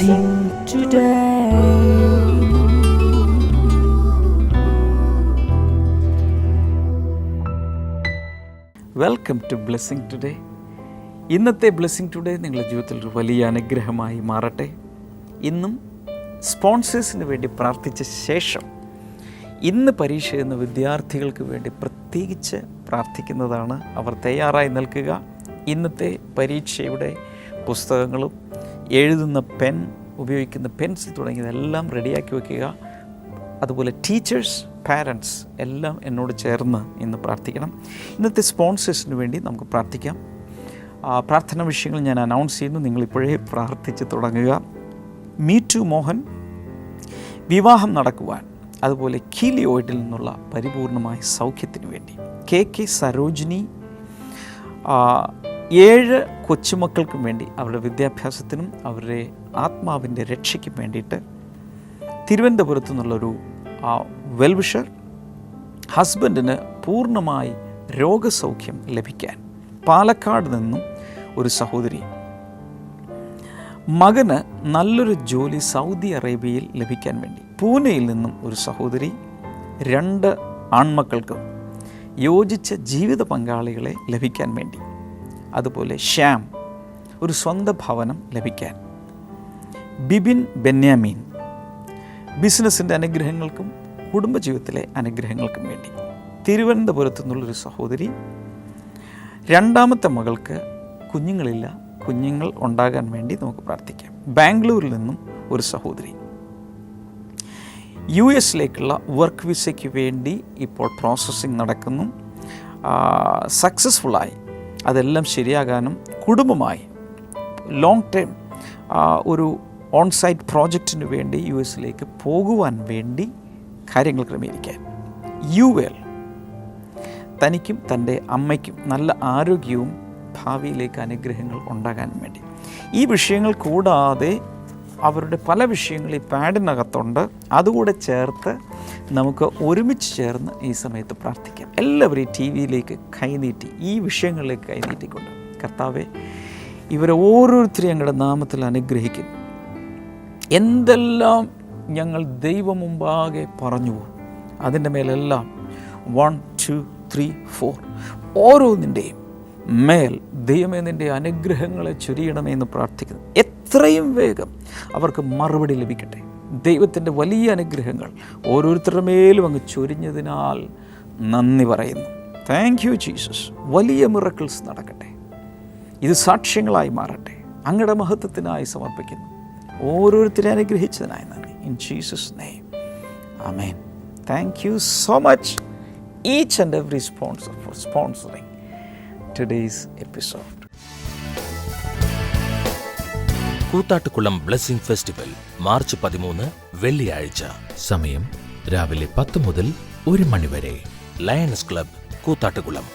blessing today. Welcome to blessing today. ഇന്നത്തെ blessing today നിങ്ങളുടെ ജീവിതത്തിൽ ഒരു വലിയ അനുഗ്രഹമായി മാറട്ടെ. ഇന്നും സ്പോൺസേഴ്സിന് വേണ്ടി പ്രാർത്ഥിച്ച ശേഷം ഇന്ന് പരീക്ഷ എഴുതുന്ന വിദ്യാർത്ഥികൾക്ക് വേണ്ടി പ്രത്യേകിച്ച് പ്രാർത്ഥിക്കുന്നതാണ്. അവർ തയ്യാറായി നിൽക്കുക. ഇന്നത്തെ പരീക്ഷയുടെ പുസ്തകങ്ങളും എഴുതുന്ന പെൻ, ഉപയോഗിക്കുന്ന പെൻസിൽ തുടങ്ങിയതെല്ലാം റെഡിയാക്കി വയ്ക്കുക. അതുപോലെ ടീച്ചേഴ്സ്, പാരൻസ് എല്ലാം എന്നോട് ചേർന്ന് ഇന്ന് പ്രാർത്ഥിക്കണം. ഇന്നത്തെ സ്പോൺസേഴ്സിന് വേണ്ടി നമുക്ക് പ്രാർത്ഥിക്കാം. പ്രാർത്ഥന വിഷയങ്ങൾ ഞാൻ അനൗൺസ് ചെയ്യുന്നു, നിങ്ങളിപ്പോഴേ പ്രാർത്ഥിച്ച് തുടങ്ങുക. മീറ്റു മോഹൻ വിവാഹം നടക്കുവാൻ, അതുപോലെ കീലിയോയിഡിൽ നിന്നുള്ള പരിപൂർണമായ സൗഖ്യത്തിന് വേണ്ടി. കെ സരോജിനി 7 കൊച്ചുമക്കൾക്കും വേണ്ടി അവരുടെ വിദ്യാഭ്യാസത്തിനും അവരുടെ ആത്മാവിൻ്റെ രക്ഷയ്ക്കും വേണ്ടിയിട്ട്. തിരുവനന്തപുരത്തു നിന്നുള്ളൊരു വെൽവിഷർ, ഹസ്ബൻഡിന് പൂർണ്ണമായി രോഗസൗഖ്യം ലഭിക്കാൻ. പാലക്കാട് നിന്നും ഒരു സഹോദരി, മകന് നല്ലൊരു ജോലി സൗദി അറേബ്യയിൽ ലഭിക്കാൻ വേണ്ടി. പൂനെയിൽ നിന്നും ഒരു സഹോദരി, 2 ആൺമക്കൾക്കും യോജിച്ച ജീവിത പങ്കാളികളെ ലഭിക്കാൻ വേണ്ടി. അതുപോലെ ശ്യാം ഒരു സ്വന്തം ഭവനം ലഭിക്കാൻ. ബിബിൻ ബെന്യാമീൻ ബിസിനസ്സിൻ്റെ അനുഗ്രഹങ്ങൾക്കും കുടുംബജീവിതത്തിലെ അനുഗ്രഹങ്ങൾക്കും വേണ്ടി. തിരുവനന്തപുരത്തു നിന്നുള്ളൊരു സഹോദരി, 2ാമത്തെ മകൾക്ക് കുഞ്ഞുങ്ങളില്ല, കുഞ്ഞുങ്ങൾ ഉണ്ടാകാൻ വേണ്ടി നമുക്ക് പ്രാർത്ഥിക്കാം. ബാംഗ്ലൂരിൽ നിന്നും ഒരു സഹോദരി, US-ലേക്കുള്ള വർക്ക് വിസയ്ക്ക് വേണ്ടി ഇപ്പോൾ പ്രോസസ്സിങ് നടക്കുന്നു. സക്സസ്ഫുള്ളായി അതെല്ലാം ശരിയാകാനും കുടുംബമായി ലോങ് ടൈം ഒരു ഓൺസൈറ്റ് പ്രോജക്റ്റിന് വേണ്ടി US-ലേക്ക് പോകുവാൻ വേണ്ടി കാര്യങ്ങൾ ക്രമീകരിക്കാൻ. യുവൽ തനിക്കും തൻ്റെ അമ്മയ്ക്കും നല്ല ആരോഗ്യവും ഭാവിയിലേക്ക് അനുഗ്രഹങ്ങൾ ഉണ്ടാകാൻ വേണ്ടി. ഈ വിഷയങ്ങൾ കൂടാതെ അവരുടെ പല വിഷയങ്ങൾ ഈ പാഡിനകത്തുണ്ട്. അതുകൂടെ ചേർത്ത് നമുക്ക് ഒരുമിച്ച് ചേർന്ന് ഈ സമയത്ത് പ്രാർത്ഥിക്കാം. എല്ലാവരും ഈ TV-യിലേക്ക് കൈനീട്ടി, ഈ വിഷയങ്ങളിലേക്ക് കൈനീട്ടിക്കൊണ്ട്, കർത്താവെ ഇവരെ ഓരോരുത്തരെയും ഞങ്ങളുടെ നാമത്തിൽ അനുഗ്രഹിക്കുന്നു. എന്തെല്ലാം ഞങ്ങൾ ദൈവം മുമ്പാകെ പറഞ്ഞുവോ അതിൻ്റെ മേലെല്ലാം 1, 2, 3, 4 ഓരോന്നിൻ്റെയും മേൽ ദൈവമേ നിൻ്റെ അനുഗ്രഹങ്ങളെ ചൊരിയണമെന്ന് പ്രാർത്ഥിക്കുന്നു. എത്രയും വേഗം അവർക്ക് മറുപടി ലഭിക്കട്ടെ. ദൈവത്തിൻ്റെ വലിയ അനുഗ്രഹങ്ങൾ ഓരോരുത്തരുടെ മേലും അങ്ങ് ചൊരിഞ്ഞതിനാൽ നന്ദി പറയുന്നു. Thank you Jesus. വലിയ മിറക്കിൾസ് നടക്കട്ടെ. ഇത് സാക്ഷ്യങ്ങളായി മാറട്ടെ. അങ്ങയുടെ മഹത്വത്തിനായി സമർപ്പിക്കുന്നു. ഓരോരുത്തരെ അനുഗ്രഹിച്ചതിനായി നന്ദി. In Jesus name amen. Thank you so much each and every sponsor four sponsoring today's episode. Koothattukulam blessing festival March 13 വെള്ളിയാഴ്ച. സമയം രാവിലെ 10 മുതൽ 1 മണി വരെ. Lions club Koothattukulam.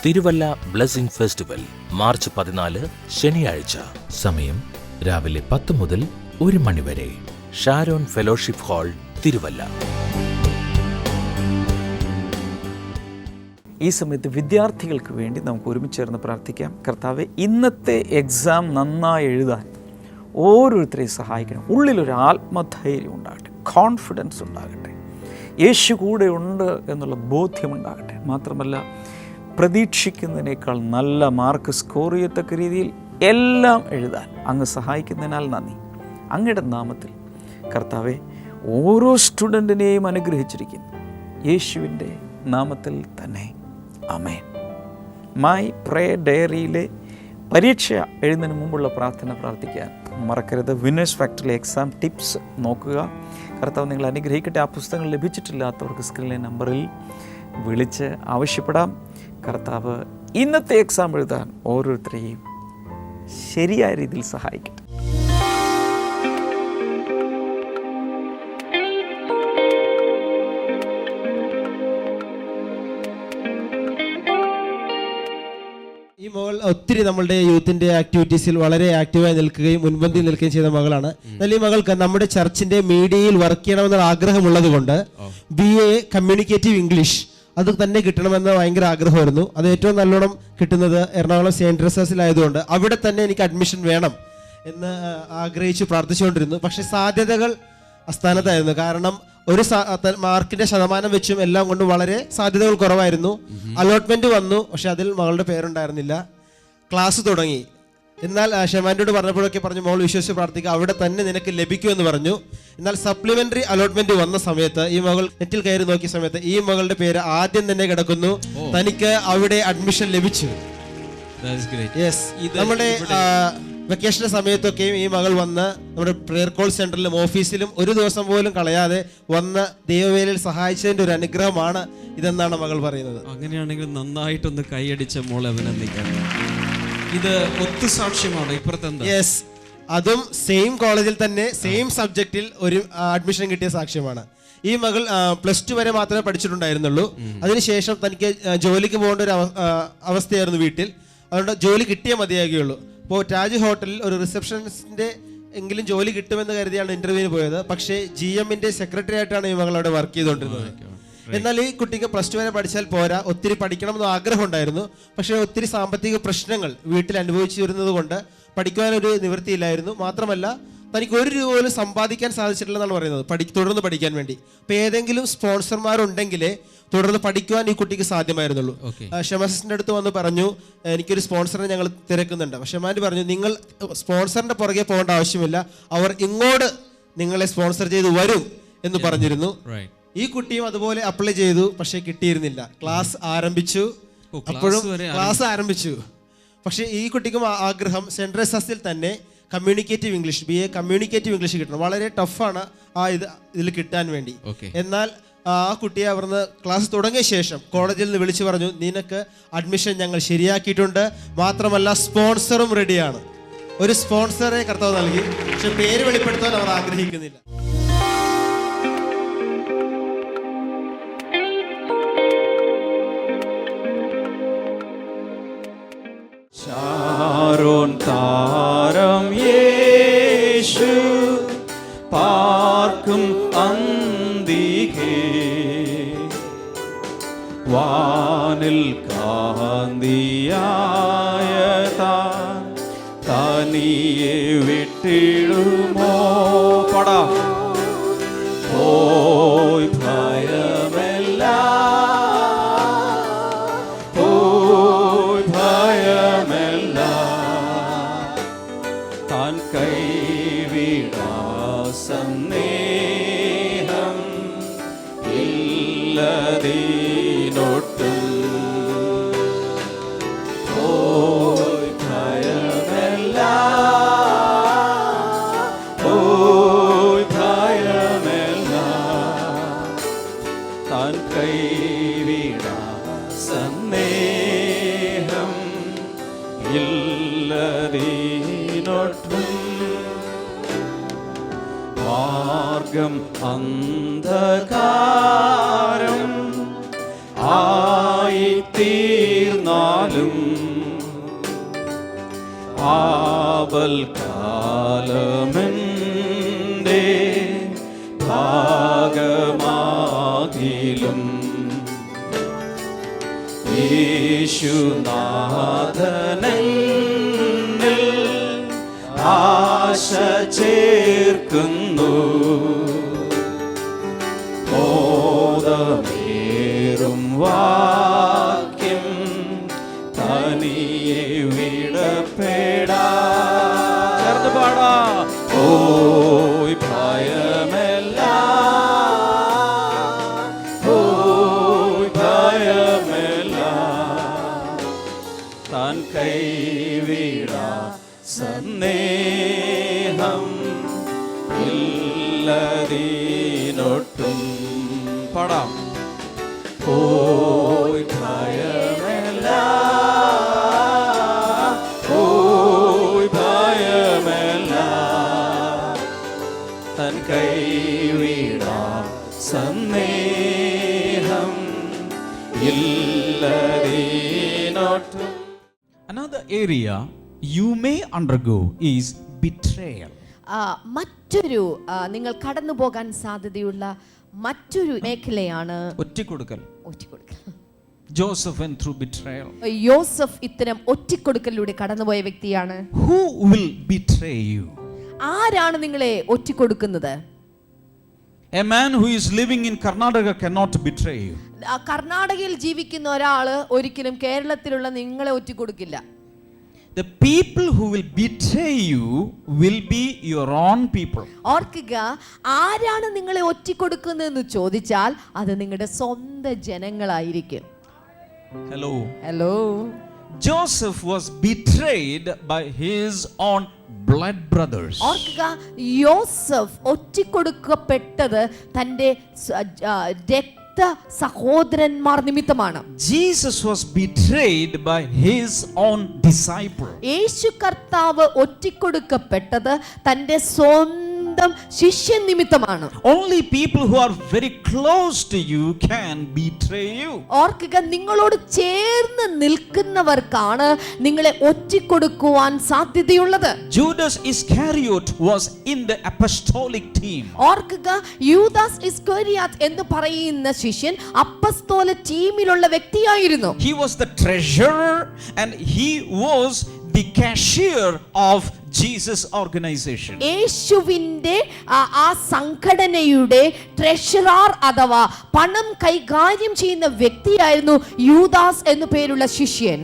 Thiruvalla blessing festival March 14 ശനിയാഴ്ച. സമയം രാവിലെ 10 മുതൽ 1 മണി വരെ. Sharon fellowship hall, Thiruvalla. ഈ സമയത്ത് വിദ്യാർത്ഥികൾക്ക് വേണ്ടി നമുക്ക് ഒരുമിച്ച് ചേർന്ന് പ്രാർത്ഥിക്കാം. കർത്താവെ, ഇന്നത്തെ എക്സാം നന്നായി എഴുതാൻ ഓരോരുത്തരെയും സഹായിക്കണം. ഉള്ളിലൊരു ആത്മധൈര്യം ഉണ്ടാകട്ടെ, കോൺഫിഡൻസ് ഉണ്ടാകട്ടെ, യേശു കൂടെ ഉണ്ട് എന്നുള്ള ബോധ്യമുണ്ടാകട്ടെ. മാത്രമല്ല, പ്രതീക്ഷിക്കുന്നതിനേക്കാൾ നല്ല മാർക്ക് സ്കോർ ചെയ്യത്തക്ക രീതിയിൽ എല്ലാം എഴുതാൻ അങ്ങ് സഹായിക്കുന്നതിനാൽ നന്ദി. അങ്ങയുടെ നാമത്തിൽ കർത്താവെ ഓരോ സ്റ്റുഡൻറ്റിനെയും അനുഗ്രഹിച്ചിരിക്കുന്നു. യേശുവിൻ്റെ നാമത്തിൽ തന്നെ ആമേൻ. മൈ പ്രേ ഡയറിയിലെ പരീക്ഷ എഴുതുന്നതിന് മുമ്പുള്ള പ്രാർത്ഥന പ്രാർത്ഥിക്കാൻ മറക്കരുത്. വിന്നേഴ്സ് ഫാക്ടറിയിലെ എക്സാം ടിപ്സ് നോക്കുക. കർത്താവ് നിങ്ങൾ അനുഗ്രഹിക്കട്ടെ. ആ പുസ്തകങ്ങൾ ലഭിച്ചിട്ടില്ലാത്തവർക്ക് സ്ക്രീനിലെ നമ്പറിൽ വിളിച്ച് ആവശ്യപ്പെടാം. കർത്താവ് ഇന്നത്തെ എക്സാം എഴുതാൻ ഓരോരുത്തരെയും ശരിയായ രീതിയിൽ സഹായിക്കട്ടെ. ഈ മകൾ ഒത്തിരി നമ്മളുടെ യൂത്തിൻ്റെ ആക്ടിവിറ്റീസിൽ വളരെ ആക്റ്റീവായി നിൽക്കുകയും മുൻപന്തിയിൽ നിൽക്കുകയും ചെയ്ത മകളാണ്. എന്നാൽ ഈ മകൾക്ക് നമ്മുടെ ചർച്ചിൻ്റെ മീഡിയയിൽ വർക്ക് ചെയ്യണമെന്നുള്ള ആഗ്രഹമുള്ളത് കൊണ്ട് BA കമ്മ്യൂണിക്കേറ്റീവ് ഇംഗ്ലീഷ് അത് തന്നെ കിട്ടണമെന്ന് ഭയങ്കര ആഗ്രഹമായിരുന്നു. അത് ഏറ്റവും നല്ലോണം കിട്ടുന്നത് എറണാകുളം സെയിൻറ് തെരേസാസിലായതുകൊണ്ട് അവിടെ തന്നെ എനിക്ക് അഡ്മിഷൻ വേണം എന്ന് ആഗ്രഹിച്ച് പ്രാർത്ഥിച്ചുകൊണ്ടിരുന്നു. പക്ഷേ സാധ്യതകൾ അസ്ഥാനത്തായിരുന്നു. കാരണം ഒരു മാർക്കിന്റെ ശതമാനം വെച്ചും എല്ലാം കൊണ്ടും വളരെ സാധ്യതകൾ കുറവായിരുന്നു. അലോട്ട്മെന്റ് വന്നു, പക്ഷെ അതിൽ മകളുടെ പേരുണ്ടായിരുന്നില്ല. ക്ലാസ് തുടങ്ങി. എന്നാൽ ഷെമാൻഡോട് പറഞ്ഞപ്പോഴൊക്കെ പറഞ്ഞു, മോൾ വിശ്വസിച്ച് പ്രാർത്ഥിക്കുക, അവിടെ തന്നെ നിനക്ക് ലഭിക്കുമെന്ന് പറഞ്ഞു. എന്നാൽ സപ്ലിമെന്ററി അലോട്ട്മെന്റ് വന്ന സമയത്ത് ഈ മകൾ നെറ്റിൽ കയറി നോക്കിയ സമയത്ത് ഈ മകളുടെ പേര് ആദ്യം തന്നെ കിടക്കുന്നു. തനിക്ക് അവിടെ അഡ്മിഷൻ ലഭിച്ചു. യെസ്, നമ്മുടെ വെക്കേഷന്റെ സമയത്തൊക്കെയും ഈ മകൾ വന്ന് നമ്മുടെ പ്രെയർ കോൾ സെന്ററിലും ഓഫീസിലും ഒരു ദിവസം പോലും കളയാതെ വന്ന് ദൈവവേലയിൽ സഹായിച്ചതിന്റെ ഒരു അനുഗ്രഹമാണ് ഇതെന്നാണ് മകൾ പറയുന്നത്. അങ്ങനെയാണെങ്കിൽ നന്നായിട്ടൊന്ന് കൈയടിച്ച മോളെ അഭിനന്ദിക്കാം. ഇത് ഒത്തുസാക്ഷ്യമാണ് ഇപ്പുറത്തെ. യെസ്, അതും സെയിം കോളേജിൽ തന്നെ സെയിം സബ്ജക്റ്റിൽ ഒരു അഡ്മിഷൻ കിട്ടിയ സാക്ഷ്യമാണ്. ഈ മകൾ +2 വരെ മാത്രമേ പഠിച്ചിട്ടുണ്ടായിരുന്നുള്ളൂ. അതിനുശേഷം തനിക്ക് ജോലിക്ക് പോകേണ്ട ഒരു അവസ്ഥയായിരുന്നു വീട്ടിൽ. അതുകൊണ്ട് ജോലി കിട്ടിയേ മതിയാകുകയുള്ളൂ. അപ്പോൾ താജ് ഹോട്ടലിൽ ഒരു റിസപ്ഷനിസ്റ്റിന്റെ എങ്കിലും ജോലി കിട്ടുമെന്ന് കരുതിയാണ് ഇന്റർവ്യൂവിന് പോയത്. പക്ഷേ GMന്റെ സെക്രട്ടറി ആയിട്ടാണ് ഈ മകൾ അവിടെ വർക്ക് ചെയ്തുകൊണ്ടിരുന്നത്. എന്നാൽ ഈ കുട്ടിക്ക് +2 വരെ പഠിച്ചാൽ പോരാ, ഒത്തിരി പഠിക്കണമെന്ന് ആഗ്രഹം ഉണ്ടായിരുന്നു. പക്ഷേ ഒത്തിരി സാമ്പത്തിക പ്രശ്നങ്ങൾ വീട്ടിൽ അനുഭവിച്ചു വരുന്നത് കൊണ്ട് പഠിക്കുവാനൊരു നിവൃത്തിയില്ലായിരുന്നു. മാത്രമല്ല തനിക്ക് 1 രൂപ പോലും സമ്പാദിക്കാൻ സാധിച്ചിട്ടില്ലെന്നാണ് പറയുന്നത് തുടർന്ന് പഠിക്കാൻ വേണ്ടി. അപ്പോൾ ഏതെങ്കിലും സ്പോൺസർമാരുണ്ടെങ്കിലേ തുടർന്ന് പഠിക്കുവാൻ ഈ കുട്ടിക്ക് സാധ്യമായിരുന്നുള്ളൂ. ഷെമാസിന്റെ അടുത്ത് വന്ന് പറഞ്ഞു, എനിക്കൊരു സ്പോൺസറിനെ ഞങ്ങൾ തിരക്കുന്നുണ്ട്. പക്ഷെ ഷെമാൻ പറഞ്ഞു, നിങ്ങൾ സ്പോൺസറിന്റെ പുറകെ പോകേണ്ട ആവശ്യമില്ല, അവർ ഇങ്ങോട്ട് നിങ്ങളെ സ്പോൺസർ ചെയ്ത് വരും എന്ന് പറഞ്ഞിരുന്നു. ഈ കുട്ടിയും അതുപോലെ അപ്ലൈ ചെയ്തു, പക്ഷെ കിട്ടിയിരുന്നില്ല. ക്ലാസ് ആരംഭിച്ചു, അപ്പോഴും ക്ലാസ് ആരംഭിച്ചു. പക്ഷെ ഈ കുട്ടിക്കും ആഗ്രഹം സെൻറ് തെരേസാസിൽ തന്നെ communicative English, BA communicative English കിട്ടണം. വളരെ ടഫാണ് ഇതിൽ കിട്ടാൻ വേണ്ടി. എന്നാൽ ആ കുട്ടിയെ അവിടുന്ന് ക്ലാസ് തുടങ്ങിയ ശേഷം കോളേജിൽ നിന്ന് വിളിച്ചു പറഞ്ഞു, നിനക്ക് അഡ്മിഷൻ ഞങ്ങൾ ശരിയാക്കിയിട്ടുണ്ട്, മാത്രമല്ല സ്പോൺസറും റെഡിയാണ്. ഒരു സ്പോൺസറെ കർത്താവ് നൽകി. പക്ഷെ പേര് വെളിപ്പെടുത്താൻ അവർ ആഗ്രഹിക്കുന്നില്ല. ഷാരോൻ താരം യേശു പാർക്കും അന്തികേ, വാനിൽ കാന്തിയായ താൻ തനിയെ വിട്ടിടുമോ? പടാ പോയി ഭയമല്ല, പോയി ഭയമല്ല, താൻ കൈവിടാസന്നേഹം ഇല്ലതീനൊട്ടും. പോയി ഭയമല്ല, പോയി ഭയമല്ല, താൻ കൈവിടാസന്നേഹം ഇല്ലതീനൊട്ടും. മാർഗം അന്ധകാരം ആയിത്തീർന്നാലും ആപൽ കാലമെന്റെ ഭാഗമാകിലും യേശുനാഥനിൽ ആശ ചേർക്കുന്നു. മോദമേറും വാക്യം തനിയെ വിടപ്പെടാ. ചേർന്ന് പാടാ. ഓയ് ഭയമല്ല, ഓയ് ഭയമല്ല, താൻ കൈവിടാ സന്നേഹം ഇല്ലതീനൊട്ടും. പാടാം. പോയി ഭയമല്ല, പോയി ഭയമല്ല, തൻ കൈവിടാ സന്നേഹം ഇല്ലതീനൊട്ടും. Another area you may undergo is betrayal. മറ്റൊരു നിങ്ങൾ കടന്നു പോകാൻ സാധ്യതയുള്ള മറ്റൊരു മേഖലയാണ് ഒറ്റിക്കൊടുക്കൽ. ഒറ്റിക്കൊടുക്കൽ. Joseph went through betrayal. യോസഫ് ഇത്തരം ഒറ്റിക്കൊടുക്കലിലൂടെ കടന്നുപോയ വ്യക്തിയാണ്. Who will betray you? ആരാണ് നിങ്ങളെ ഒറ്റിക്കൊടുക്കുന്നത്? A man who is living in Karnataka cannot betray you. കർണാടകയിൽ ജീവിക്കുന്ന ഒരാള് ഒരിക്കലും കേരളത്തിലുള്ള നിങ്ങളെ ഒറ്റിക്കൊടുക്കില്ല. The people who will betray you will be your own people. ഓർക്കുക, ആരാണ് നിങ്ങളെ ഒറ്റിക്കൊടുക്കുന്നതെന്ന് ചോദിച്ചാൽ അത് നിങ്ങളുടെ സ്വന്തം ജനങ്ങളായിരിക്കും. Hello. Joseph was betrayed by his own blood brothers. ഓർക്കുക, യോസഫ് ഒറ്റിക്കൊടുക്കപ്പെട്ടത് തന്റെ രക്ത സഹോദരന്മാർ നിമിത്തമാണ്. Jesus was betrayed by his own disciple. യേശു കർത്താവ് ഒറ്റിക്കൊടുക്കപ്പെട്ടത് തന്റെ സ്വന്തം ശിഷ്യൻ നിമിത്തമാണ്. Only people who are very close to you can betray you. ഓർക്കുക, നിങ്ങളോട് ചേർന്ന് നിൽക്കുന്നവർക്കാണ് നിങ്ങളെ ഒറ്റിക്കൊടുക്കുവാൻ സാധ്യതയുള്ളത്. Judas Iscariot was in the apostolic team. ഓർക്കുക, യൂദാസ് ഇസ്കറിയാത്ത് എന്ന് പറയുന്ന ശിഷ്യൻ അപ്പസ്തോല ടീമിലുള്ള വ്യക്തിയായിരുന്നു. He was the treasurer and he was the cashier of Jesus organization. യേശുവിന്റെ ആ സംഘടനയുടെ ട്രഷറർ അഥവാ പണം കൈകാര്യം ചെയ്യുന്ന വ്യക്തിയായിരുന്നു യൂദാസ് എന്നു പേരുള്ള ശിഷ്യൻ.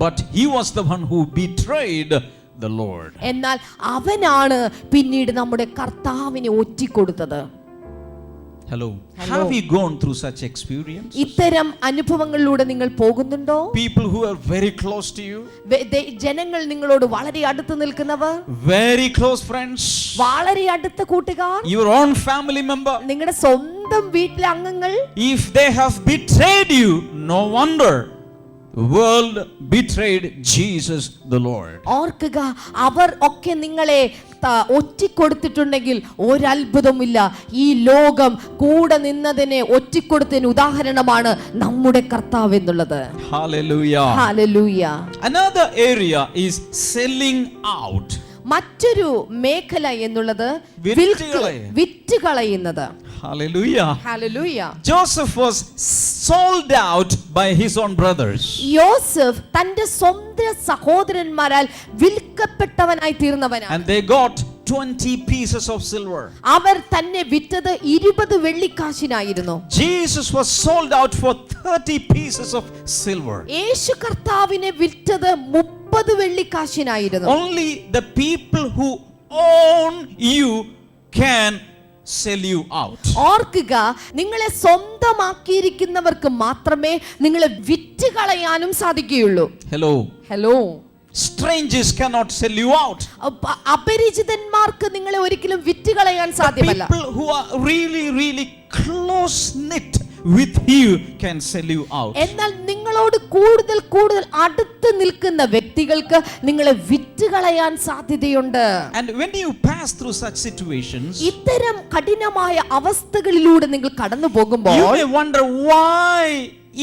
But he was the one who betrayed the Lord. എന്നാൽ അവനാണ് പിന്നീട് നമ്മുടെ കർത്താവിനെ ഒറ്റിക്കൊടുത്തത്. Hello. Have you gone through such experience? ഇത്തരം അനുഭവങ്ങളിലൂടെ നിങ്ങൾ പോകുന്നുണ്ടോ? People who are very close to you, ജനങ്ങൾ നിങ്ങളോട് വളരെ അടുത്ത് നിൽക്കുന്നവർ, very close friends, വളരെ അടുത്ത കൂട്ടുകാർ, your own family member, നിങ്ങളുടെ സ്വന്തം വീട്ടിലെ അംഗങ്ങൾ, if they have betrayed you, no wonder the world betrayed Jesus the Lord. ഓർക്കുക, അവർ ഒക്കെ നിങ്ങളെ ഒറ്റിക്കൊടുത്തിട്ടുണ്ടെങ്കിൽ ഒരത്ഭുതമില്ല. ഈ ലോകം കൂടെ നിന്നതിനെ ഒറ്റിക്കൊടുത്തതിന് ഉദാഹരണമാണ് നമ്മുടെ കർത്താവ് എന്നുള്ളത്. Hallelujah. Hallelujah. Another area is selling out. മറ്റൊരു മേഖല എന്നുള്ളത് വിറ്റ് കളയുന്നത്. Hallelujah. Hallelujah. Joseph was sold out by his own brothers. യോസഫ് തന്റെ സ്വന്തം സഹോദരന്മാരാൽ വിൽക്കപ്പെട്ടവനായി തീർന്നവനാണ്. And they got 20 pieces of silver. അവർ തന്നെ വിറ്റത് 20 വെള്ളിക്കാശിനായിരുന്നു. Jesus was sold out for 30 pieces of silver. യേശു കർത്താവിനെ വിറ്റത് 30 വെള്ളിക്കാശിനായിരുന്നു. Only the people who own you can sell you out. ഓർക്കുക, നിങ്ങളെ സ്വന്തമാക്കിയിരിക്കുന്നവർക്ക് മാത്രമേ നിങ്ങളെ വിറ്റ് കളയാനും സാധിക്കുകയുള്ളൂ. Hello. Strangers cannot sell you out. അപരിചിതന്മാർക്ക് നിങ്ങളെ ഒരിക്കലും വിറ്റ് കളയാൻ സാധ്യമല്ല. People who are really close knit with you can sell you out. എന്നാൽ നിങ്ങളോട് കൂടുതൽ അടുത്ത് നിൽക്കുന്ന വ്യക്തികൾക്ക് നിങ്ങളെ വിറ്റ് കളയാൻ സാധ്യതയുണ്ട്. And when you pass through such situations, ഇത്തരം കഠിനമായ അവസ്ഥകളിലൂടെ നിങ്ങൾ കടന്നു പോകുമ്പോൾ you may wonder, why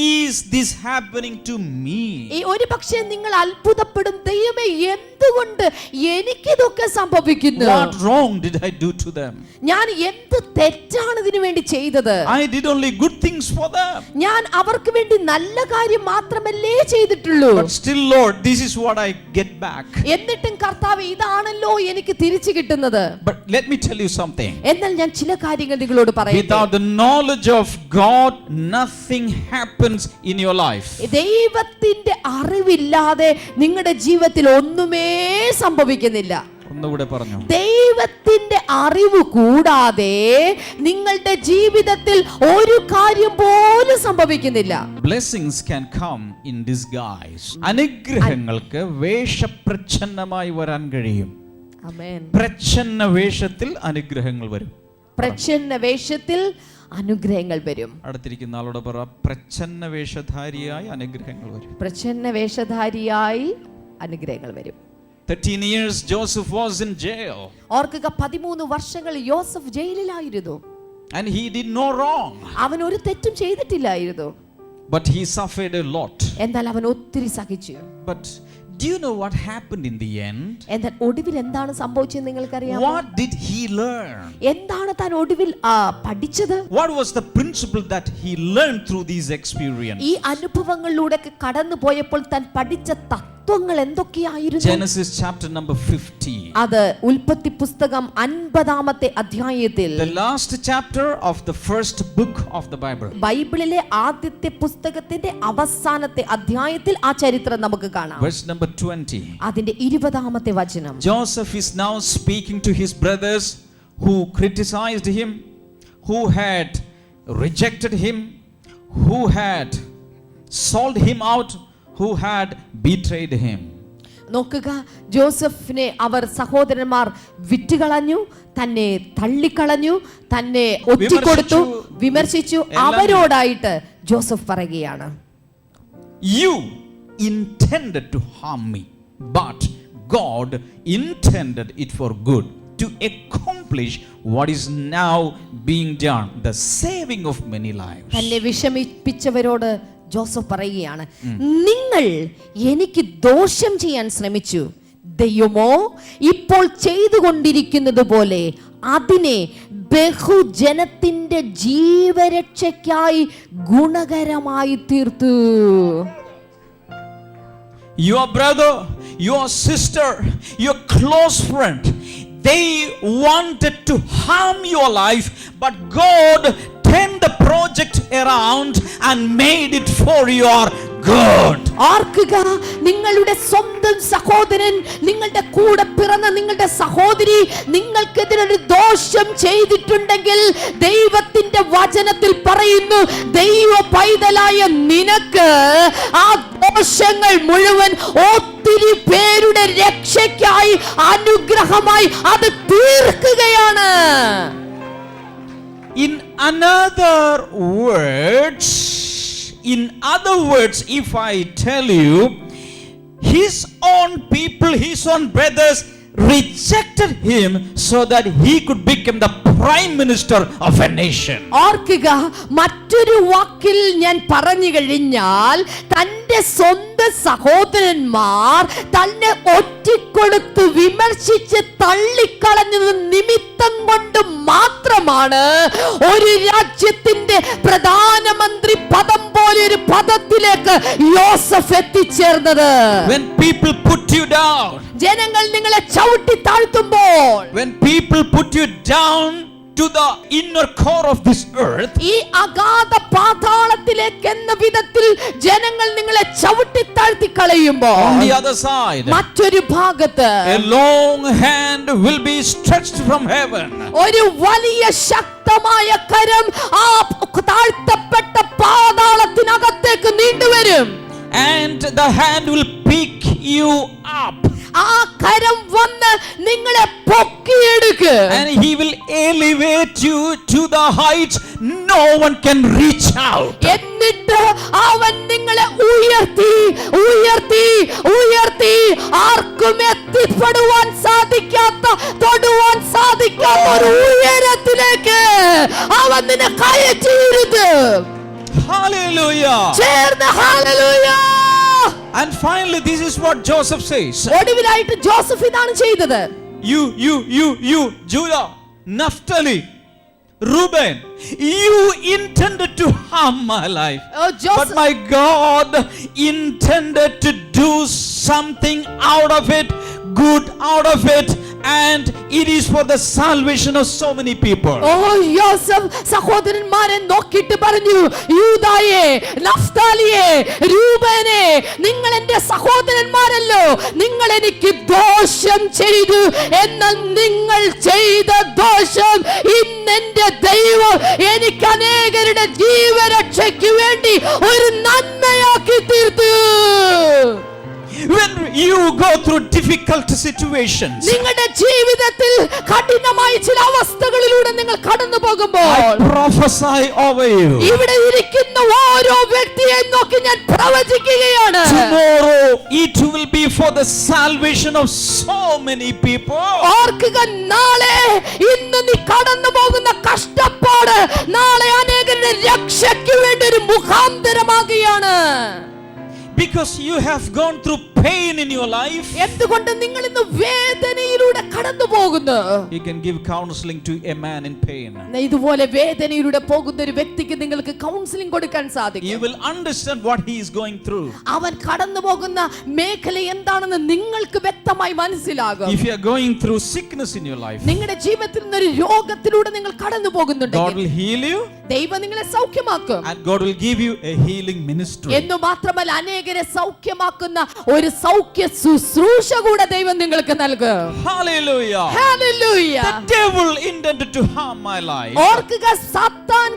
is this happening to me? ഒരു പക്ഷേ നിങ്ങൾ അത്ഭുതപ്പെടും, ദൈവമേ എന്തുകൊണ്ട് എനിക്കിതൊക്കെ സംഭവിക്കുന്നു? What wrong did I do to them? ഞാൻ എന്ത് തെറ്റാണ് ഇതിനു വേണ്ടി ചെയ്തത്? I did only good things for them. ഞാൻ അവർക്ക് വേണ്ടി നല്ല കാര്യം മാത്രമല്ലേ ചെയ്തിട്ടുള്ളൂ. But still, Lord, this is what I get back. എന്നിട്ടും കർത്താവേ, ഇതാണല്ലോ എനിക്ക് തിരിച്ചു കിട്ടുന്നത്. But let me tell you something. എന്നാൽ ഞാൻ ചില കാര്യങ്ങൾ നിങ്ങളോട് പറയട്ടെ. Without the knowledge of God, nothing happens in your life. ദൈവത്തിന്റെ അറിവില്ലാതെ നിങ്ങളുടെ ജീവിതത്തിൽ ഒന്നുമേ സംഭവിക്കുന്നില്ല. ഒന്നുകൂടെ പറഞ്ഞു. ദൈവത്തിന്റെ അറിവ് കൂടാതെ നിങ്ങളുടെ ജീവിതത്തിൽ ഒരു കാര്യം പോലും സംഭവിക്കുന്നില്ല. Blessings can come in disguise. അനുഗ്രഹങ്ങൾക്ക് വേഷപ്രച്ഛന്നമായി വരാൻ കഴിയും. ആമേൻ. പ്രച്ഛന്ന വേഷത്തിൽ അനുഗ്രഹങ്ങൾ വരും. പ്രച്ഛന്ന വേഷത്തിൽ അനുഗ്രഹങ്ങൾ വരും. അടുത്തിരിക്കുന്ന ആളോട് പറ, പ്രച്ഛന്ന വേഷധാരിയായി അനുഗ്രഹങ്ങൾ വരും. പ്രച്ഛന്ന വേഷധാരിയായി അനുഗ്രഹങ്ങൾ വരും. 13 years Joseph was in jail. ഓർക്കുക, 13 വർഷങ്ങൾ യോസഫ് ജയിലിലായിരുന്നു. And he did no wrong. അവൻ ഒരു തെറ്റും ചെയ്തിട്ടില്ലായിരുന്നു. But he suffered a lot. എന്നാൽ അവൻ ഒത്തിരി സഹിച്ചു. But do you know what happened in the end? എന്നാൽ ഒടുവിൽ എന്താണ് സംഭവിച്ചത് നിങ്ങൾക്കറിയാമോ? What did he learn? എന്താണ് താൻ ഒടുവിൽ പഠിച്ചത്? What was the principle that he learned through these experiences? ഈ അനുഭവങ്ങളിലൂടെ കടന്നു പോയപ്പോൾ താൻ പഠിച്ച തത്വങ്ങൾ എന്തൊക്കെയായിരുന്നു? Genesis chapter number 50. അത് ഉൽപ്പത്തി പുസ്തകം 50-ാമത്തെ അധ്യായത്തിൽ, The last chapter of the first book of the Bible. ബൈബിളിലെ ആദ്യത്തെ പുസ്തകത്തിന്റെ അവസാനത്തെ അധ്യായത്തിൽ ആ ചരിത്രം നമുക്ക് കാണാം. Verse number 20. അതിന്റെ 20-ാമത്തെ വചനം. Joseph is now speaking to his brothers who criticized him, who had rejected him, who had sold him out, who had betrayed him. നോക്കുക, ജോസഫിനെ അവർ സഹോദരന്മാർ വിറ്റുകളഞ്ഞു, തന്നെ തള്ളിക്കളഞ്ഞു, തന്നെ ഒറ്റിക്കൊടുത്തു, വിമർശിച്ചു. അവരോടായിട്ട് ജോസഫ് പറയുകയാണ്, You intended to harm me, but God intended it for good, to accomplish what is now being done, the saving of many lives. തന്നെ വിഷമിപ്പിച്ചവരോട് Joseph പറയുകയാണ്, നിങ്ങൾ എനിക്ക് ദോഷം ചെയ്യാൻ ശ്രമിച്ചു, ദൈവമോ ഇപ്പോൾ ചെയ്തുകൊണ്ടിരിക്കുന്നത് പോലെ അതിനെ ബഹുജനത്തിന്റെ ജീവരക്ഷയ്ക്കായി ഗുണകരമായി തീർത്തു. Your brother, your sister, your close friend, they wanted to harm your life, but God turned the project around and made it for your good. ഓർക്കുക, നിങ്ങളുടെ സ്വന്തം സഹോദരൻ, നിങ്ങളുടെ കൂടെ പിറന്ന നിങ്ങളുടെ സഹോദരി നിങ്ങൾക്കെതിരെ ഒരു ദോഷം ചെയ്തിട്ടുണ്ടെങ്കിൽ ദൈവത്തിന്റെ വചനത്തിൽ പറയുന്നു, ദൈവ പൈതലായ നിനക്ക് ആ ദോഷങ്ങൾ മുഴുവൻ ഒത്തിരി പേരുടെ രക്ഷയ്ക്കായി അനുഗ്രഹമായി അത് തീർക്കുകയാണ്. In other words, if I tell you, his own people, his own brothers rejected him so that he could become the prime minister of a nation. ഓർക്കുക, മറ്റൊരു വാക്കിൽ ഞാൻ പറഞ്ഞു കഴിഞ്ഞാൽ തന്റെ സ്വന്തം സഹോദരന്മാർ തന്നെ ഒറ്റിക്കൊടുത്ത് വിമർശിച്ച് തള്ളിക്കളഞ്ഞത് നിമിത്തം കൊണ്ട് മാത്രമാണ് ഒരു രാജ്യത്തിന്റെ പ്രധാനമന്ത്രി പദം പോലെ ഒരു പദത്തിലേക്ക് യോസഫ് എത്തിച്ചേർന്നത്. When people put you down, ജനങ്ങൾ നിങ്ങളെ ചവിട്ടി താഴ്ത്തുമ്പോൾ, when people put you down to the inner core of this earth, ഈ അഗാധ പാതാളത്തിലേക്ക് എന്ന വിധത്തിൽ ജനങ്ങൾ നിങ്ങളെ ചവിട്ടി താഴ്ത്തി കളയുമ്പോൾ, on the other side, മറ്റൊരു ഭാഗത്ത് a long hand will be stretched from heaven. ഒരു വലിയ ശക്തമായ കരം ആ താഴ്ത്തപ്പെട്ട പാതാളത്തിനകത്തേക്ക് നീണ്ടുവരും. And the hand will pick you up. ആ കരം വന്ന് നിങ്ങളെ പൊക്കിയെടുക്കും. And he will elevate you to the heights no one can reach out. എന്നിട്ട് അവൻ നിങ്ങളെ ഉയർത്തി ഉയർത്തി ഉയർത്തി ആർക്കും എത്തിപ്പെടുവാൻ സാധിക്കാത്ത, തൊടുവാൻ സാധിക്കാത്ത ഒരു ഉയരത്തിലേക്ക് അവൻ നിന്നെ കയറ്റിയിരുത്തും. Hallelujah. ചേർന്ന് hallelujah. And finally, this is what Joseph says. ഒടുവിലായിട്ട് ജോസഫ് ഇതാണ് ചെയ്തത്. You, Judah, Naphtali, Reuben, you intended to harm my life. Oh, Joseph. But my God intended to do something out of it, good out of it, and it is for the salvation of so many people. ഓ യോസഫ് സഹോദരന്മാരെ നോക്കിയിട്ട് പറഞ്ഞു, യൂദായെ, നഫ്താലിയെ, രൂബേനെ, നിങ്ങൾ എന്റെ സഹോദരന്മാരല്ലോ, നിങ്ങൾ എനിക്ക് ദോഷം ചെയ്തു, എന്നാൽ നിങ്ങൾ ചെയ്ത ദോഷം ഇന്ന് എന്റെ ദൈവം എനിക്ക് അനേകരുടെ ജീവരക്ഷയ്ക്ക് വേണ്ടി ഒരു നന്മയാക്കി തീർത്തു. When you go through difficult situations, നിങ്ങളുടെ ജീവിതത്തിൽ കഠിനമായ ചില അവസ്ഥകളിലൂടെ നിങ്ങൾ കടന്നു പോകുമ്പോൾ, I prophesy over you. ഇവിടെ ഇരിക്കുന്ന ഓരോ വ്യക്തിയെ നോക്കി ഞാൻ പ്രവചിക്കുകയാണ്. Tomorrow it will be for the salvation of so many people. ഓർക്കുക, നാളെ ഇന്ന് നീ കടന്നു പോകുന്ന കഷ്ടപ്പാട് നാളെ അനേകരുടെ രക്ഷയ്ക്ക് വേണ്ടി ഒരു മുഖാന്തരമാകുകയാണ്. Because you have gone through pain in your life, എന്തുകൊണ്ട് നിങ്ങൾ ഇന്ന് വേദനയിലൂടെ കടന്നു പോകുന്നു? you can give counseling to a man in pain. ഇതുപോലെ വേദനയിലൂടെ പോകുന്ന ഒരു വ്യക്തിക്ക് നിങ്ങൾക്ക് കൗൺസിലിംഗ് കൊടുക്കാൻ You സാധിക്കും. will understand what he is going through. അവൻ കടന്നു പോകുന്ന മേഖല എന്താണെന്ന് നിങ്ങൾക്ക് വ്യക്തമായി മനസ്സിലാകും. If you are going through sickness in your life, നിങ്ങളുടെ ജീവിതത്തിൽ നിന്നൊരു രോഗത്തിലൂടെ നിങ്ങൾ കടന്നു God പോകുന്നുണ്ടെങ്കിൽ will heal you ദൈവം നിങ്ങളെ സൗഖ്യമാക്കും. and God will give you a healing ministry. എന്ന് മാത്രമല്ല അനേകരെ സൗഖ്യമാക്കുന്ന ഒരു സൗഖ്യ ശുശ്രൂഷ കൂടെ ദൈവം നിങ്ങൾക്ക് നൽകും. Hallelujah. Hallelujah. The devil intended to harm my life. ഓർക്കുക, സാത്താൻ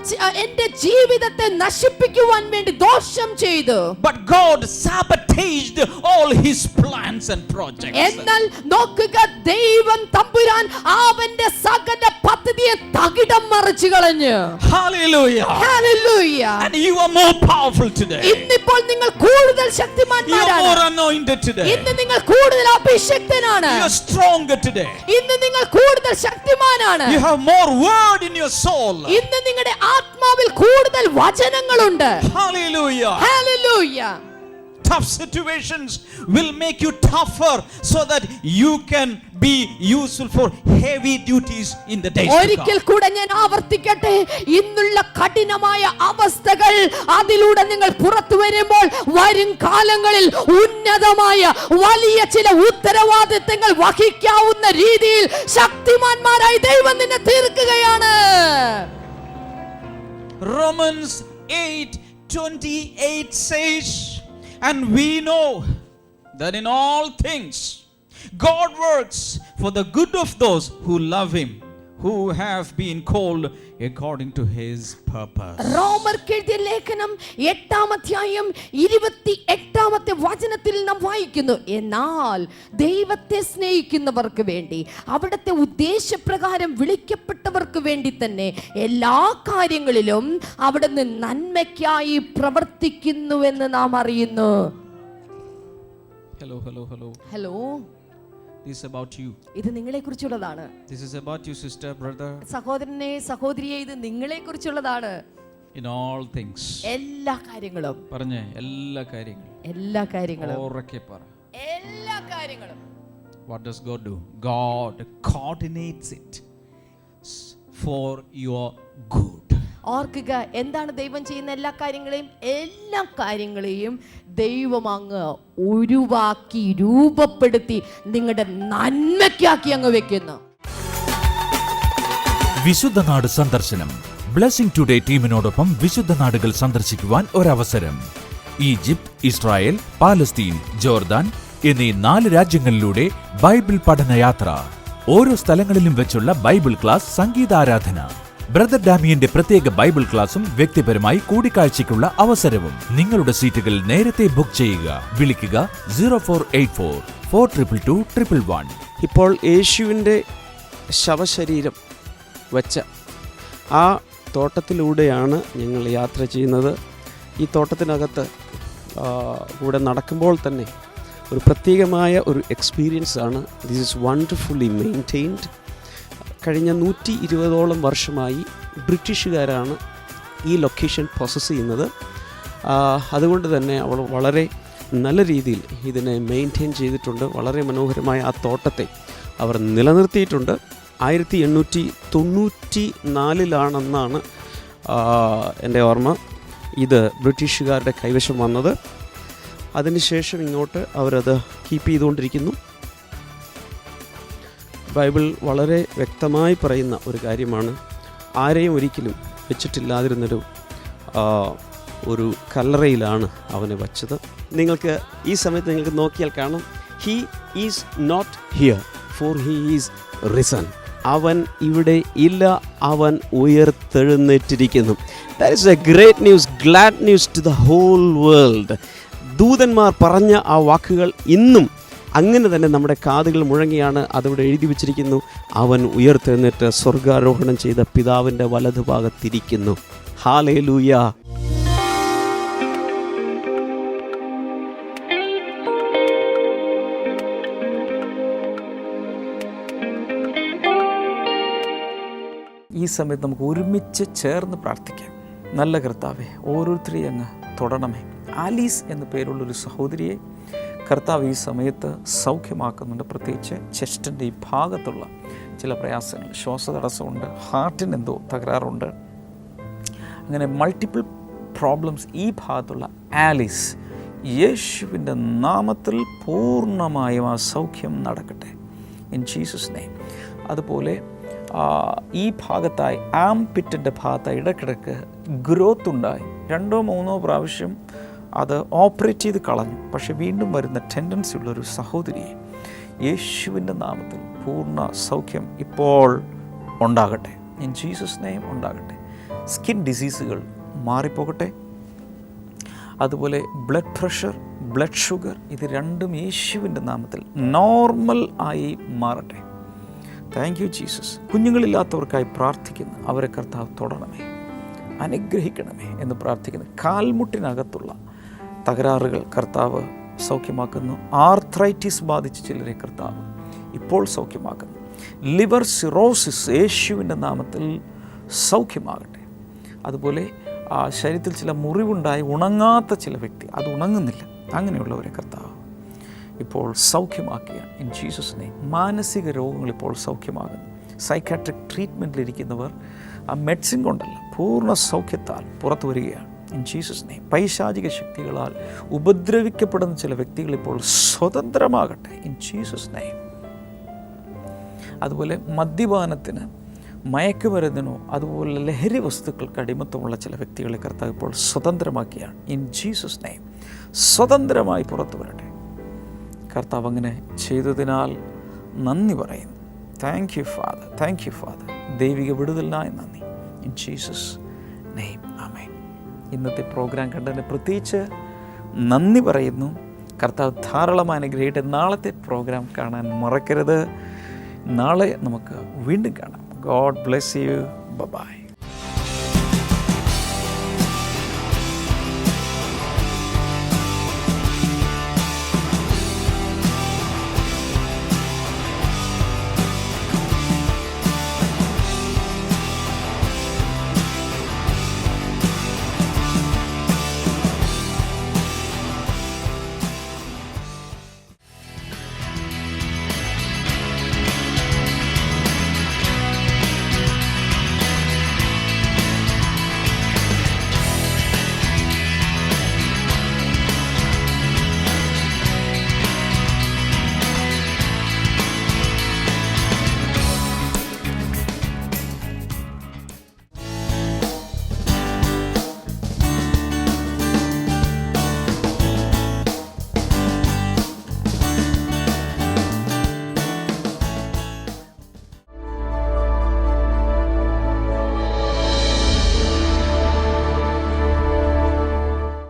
എന്റെ ജീവിതത്തെ നശിപ്പിക്കുവാൻ വേണ്ടി ദോഷം ചെയ്തു. But God sabotaged all his plans and projects. എന്നാൽ നോക്കുക, ദൈവം തമ്പുരാൻ അവന്റെ സകല പദ്ധതിയെ തകിടം മറിച്ചു കളഞ്ഞു. Hallelujah. Hallelujah. And you are more powerful today. ഇന്നിപ്പോൾ നിങ്ങൾ കൂടുതൽ You are ശക്തിമാന്മാരാണ്. more anointed today. ഇന്ന് നിങ്ങൾ കൂടുതൽ അഭിഷക്തനാണ്. You are stronger today. ഇന്ന് നിങ്ങൾ കൂടുതൽ ശക്തിമാനാണ്. You have more word in your soul. ഇന്ന് നിങ്ങളുടെ ആത്മാവിൽ കൂടുതൽ വചനങ്ങളുണ്ട്. Hallelujah. Hallelujah. Tough situations will make you tougher so that you can be useful for heavy duties in the days to ഒരിക്കൽ come. കൂടെ ഞാൻ ആവർത്തിക്കട്ടെ, ഇന്നുള്ള കഠിനമായ അവസ്ഥകൾ അതിലൂടെ നിങ്ങൾ പുറത്തു വരുമ്പോൾ വരും കാലങ്ങളിൽ ഉന്നതമായ വലിയ ചില ഉത്തരവാദിത്തങ്ങൾ വഹിക്കാവുന്ന രീതിയിൽ ശക്തിമാന്മാരായി ദൈവം നിന്നെ തീർക്കുകയാണ്. Romans 8:28 says, and we know that in all things God works for the good of those who love him, who have been called according to his purpose. റോമർക്കെഴുതിയ ലേഖനം 8-ാം അധ്യായം 28-ാമത്തെ വചനത്തിൽ നാം വായിക്കുന്നു, എന്നാൽ ദൈവത്തെ സ്നേഹിക്കുന്നവർക്ക് വേണ്ടി അവിടുത്തെ ഉദ്ദേശപ്രകാരം വിളിക്കപ്പെട്ടവർക്ക് വേണ്ടി തന്നെ എല്ലാ കാര്യങ്ങളിലും അവിടുന്ന് നന്മയ്ക്കായി പ്രവർത്തിക്കുന്നുവെന്ന് നാം അറിയുന്നു. Hello, This is about you. ഇത് നിങ്ങളെ കുറിച്ചുള്ളതാണ്. This is about you, sister, brother. സഹോദരനെ, സഹോദരിയെ, ഇത് നിങ്ങളെ കുറിച്ചുള്ളതാണ്. In all things. എല്ലാ കാര്യങ്ങളും. പറഞ്ഞേ, എല്ലാ കാര്യങ്ങളും. എല്ലാ കാര്യങ്ങളും. ഓറക്കെ പറ. എല്ലാ കാര്യങ്ങളും. What does God do? God coordinates it for your good. ഓർക്കുക, എന്താണ് ദൈവം ചെയ്യുന്ന എല്ലാ കാര്യങ്ങളെയും ദൈവം അങ്ങ് ഉരുവാക്കി രൂപപ്പെടുത്തി നിങ്ങളുടെ നന്മയ്ക്കാക്കി അങ്ങ് വെക്കുന്നു. വിശുദ്ധ നാട് സന്ദർശനം. ബ്ലെസ്സിംഗ് ടുഡേ ടീമിനോടൊപ്പം വിശുദ്ധ നാടുകൾ സന്ദർശിക്കുവാൻ ഒരവസരം. ഈജിപ്ത്, ഇസ്രായേൽ, പാലസ്തീൻ, ജോർദാൻ എന്നീ 4 രാജ്യങ്ങളിലൂടെ ബൈബിൾ പഠനയാത്ര. ഓരോ സ്ഥലങ്ങളിലും വെച്ചുള്ള ബൈബിൾ ക്ലാസ്, സംഗീതാരാധന, ബ്രദർ ഡാമിയന്റെ പ്രത്യേക ബൈബിൾ ക്ലാസും വ്യക്തിപരമായി കൂടിക്കാഴ്ചയ്ക്കുള്ള അവസരവും. നിങ്ങളുടെ സീറ്റുകൾ നേരത്തെ ബുക്ക് ചെയ്യുക. വിളിക്കുക 0484-422-111. ഇപ്പോൾ യേശുവിൻ്റെ ശവശരീരം വച്ച ആ തോട്ടത്തിലൂടെയാണ് ഞങ്ങൾ യാത്ര ചെയ്യുന്നത്. ഈ തോട്ടത്തിനകത്ത് കൂടെ നടക്കുമ്പോൾ തന്നെ ഒരു പ്രത്യേകമായ ഒരു എക്സ്പീരിയൻസ് ആണ്. This is wonderfully maintained. കഴിഞ്ഞ 120ഓളം വർഷമായി ബ്രിട്ടീഷുകാരാണ് ഈ ലൊക്കേഷൻ പ്രോസസ്സ് ചെയ്യുന്നത്. അതുകൊണ്ട് തന്നെ അവൾ വളരെ നല്ല രീതിയിൽ ഇതിനെ മെയിൻറ്റെയിൻ ചെയ്തിട്ടുണ്ട്. വളരെ മനോഹരമായ ആ തോട്ടത്തെ അവർ നിലനിർത്തിയിട്ടുണ്ട്. 1894 എൻ്റെ ഓർമ്മ ഇത് ബ്രിട്ടീഷുകാരുടെ കൈവശം വന്നത്. അതിനുശേഷം ഇങ്ങോട്ട് അവരത് കീപ്പ് ചെയ്തുകൊണ്ടിരിക്കുന്നു. ബൈബിൾ വളരെ വ്യക്തമായി പറയുന്ന ഒരു കാര്യമാണ്, ആരെയും ഒരിക്കലും വെച്ചിട്ടില്ലാതിരുന്നൊരു ഒരു കല്ലറയിലാണ് അവനെ വച്ചത്. നിങ്ങൾക്ക് ഈ സമയത്ത് നിങ്ങൾക്ക് നോക്കിയാൽ കാണാം, he is not here for he is risen. അവൻ ഇവിടെ ഇല്ല, അവൻ ഉയർത്തെഴുന്നേറ്റിരിക്കുന്നു. That is a great news, glad news to the whole world. ദൂതന്മാർ പറഞ്ഞ ആ വാക്കുകൾ ഇന്നും അങ്ങനെ തന്നെ നമ്മുടെ കാതുകൾ മുഴങ്ങിയാണ്. അതിവിടെ എഴുതി വച്ചിരിക്കുന്നു, അവൻ ഉയർത്തെഴുന്നേറ്റ് സ്വർഗാരോഹണം ചെയ്ത പിതാവിൻ്റെ വലതുഭാഗത്തിരിക്കുന്നു. ഹല്ലേലൂയ. ഈ സമയത്ത് നമുക്ക് ഒരുമിച്ച് ചേർന്ന് പ്രാർത്ഥിക്കാം. നല്ല കർത്താവേ, ഓരോരുത്തരെയും അങ്ങ് തൊടണമേ. ആലീസ് എന്ന പേരുള്ളൊരു സഹോദരിയെ കർത്താവ് ഈ സമയത്ത് സൗഖ്യമാക്കുന്നുണ്ട്. പ്രത്യേകിച്ച് ചെസ്റ്റിൻ്റെ ഈ ഭാഗത്തുള്ള ചില പ്രയാസങ്ങൾ, ശ്വാസതടസ്സമുണ്ട്, ഹാർട്ടിന് എന്തോ തകരാറുണ്ട്, അങ്ങനെ മൾട്ടിപ്പിൾ പ്രോബ്ലംസ് ഈ ഭാഗത്തുള്ള ആലിസ്, യേശുവിൻ്റെ നാമത്തിൽ പൂർണ്ണമായും ആ സൗഖ്യം നടക്കട്ടെ ഇൻ ജീസസ് നെയിം. അതുപോലെ ഈ ഭാഗത്തായി ആംപിറ്റിൻ്റെ ഭാഗത്തായി ഇടയ്ക്കിടയ്ക്ക് ഗ്രോത്ത് ഉണ്ടായി, 2-3 പ്രാവശ്യം അത് ഓപ്പറേറ്റ് ചെയ്ത് കളഞ്ഞു, പക്ഷെ വീണ്ടും വരുന്ന ടെൻഡൻസി ഉള്ളൊരു സഹോദരിയെ യേശുവിൻ്റെ നാമത്തിൽ പൂർണ്ണ സൗഖ്യം ഇപ്പോൾ ഉണ്ടാകട്ടെ ഇൻ ജീസസ് നെയിം ഉണ്ടാകട്ടെ. സ്കിൻ ഡിസീസുകൾ മാറിപ്പോകട്ടെ. അതുപോലെ ബ്ലഡ് പ്രഷർ, ബ്ലഡ് ഷുഗർ, ഇത് രണ്ടും യേശുവിൻ്റെ നാമത്തിൽ നോർമൽ ആയി മാറട്ടെ. Thank you Jesus. കുഞ്ഞുങ്ങളില്ലാത്തവർക്കായി പ്രാർത്ഥിക്കുന്നു, അവരെ കർത്താവ് തൊടണമേ, അനുഗ്രഹിക്കണമേ എന്ന് പ്രാർത്ഥിക്കുന്നു. കാൽമുട്ടിനകത്തുള്ള തകരാറുകൾ കർത്താവ് സൗഖ്യമാക്കുന്നു. ആർത്രൈറ്റിസ് ബാധിച്ച ചിലരെ കർത്താവ് ഇപ്പോൾ സൗഖ്യമാക്കുന്നു. ലിവർ സിറോസിസ് യേശുവിൻ്റെ നാമത്തിൽ സൗഖ്യമാകട്ടെ. അതുപോലെ ശരീരത്തിൽ ചില മുറിവുണ്ടായി ഉണങ്ങാത്ത ചില വ്യക്തി, അത് ഉണങ്ങുന്നില്ല, അങ്ങനെയുള്ളവരെ കർത്താവ് ഇപ്പോൾ സൗഖ്യമാക്കുക ഇൻ ജീസസ് നെയിം. മാനസിക രോഗങ്ങൾ ഇപ്പോൾ സൗഖ്യമാകുന്നു. സൈക്കാട്രിക് ട്രീറ്റ്മെൻറ്റിലിരിക്കുന്നവർ ആ മെഡിസിൻ കൊണ്ടല്ല, പൂർണ്ണ സൗഖ്യത്താൽ പുറത്തു വരികയാണ് ഇൻ ജീസസ് നെയിം. പൈശാചിക ശക്തികളാൽ ഉപദ്രവിക്കപ്പെടുന്ന ചില വ്യക്തികൾ ഇപ്പോൾ സ്വതന്ത്രമാകട്ടെ ഇൻ ജീസസ് നെയിം. അതുപോലെ മദ്യപാനത്തിന്, മയക്കുമരുന്നിനോ അതുപോലെ ലഹരി വസ്തുക്കൾക്ക് അടിമത്തമുള്ള ചില വ്യക്തികളെ കർത്താവ് ഇപ്പോൾ സ്വതന്ത്രമാക്കിയാണ് ഇൻ ജീസസ് നെയിം. സ്വതന്ത്രമായി പുറത്തു വരട്ടെ. കർത്താവ് അങ്ങനെ ചെയ്തതിനാൽ നന്ദി പറയുന്നു. Thank you father, thank you father. ദൈവിക വിടുതലിനായി നന്ദി ഇൻ ജീസസ് നെയിം. ആമേൻ. ഇന്നത്തെ പ്രോഗ്രാം കണ്ടതിന് പ്രത്യേകിച്ച് നന്ദി പറയുന്നു. കർത്താവ് ധാരാളമായി അനുഗ്രഹിക്കട്ടെ. നാളത്തെ പ്രോഗ്രാം കാണാൻ മറക്കരുത്. നാളെ നമുക്ക് വീണ്ടും കാണാം. God bless you. Bye-bye.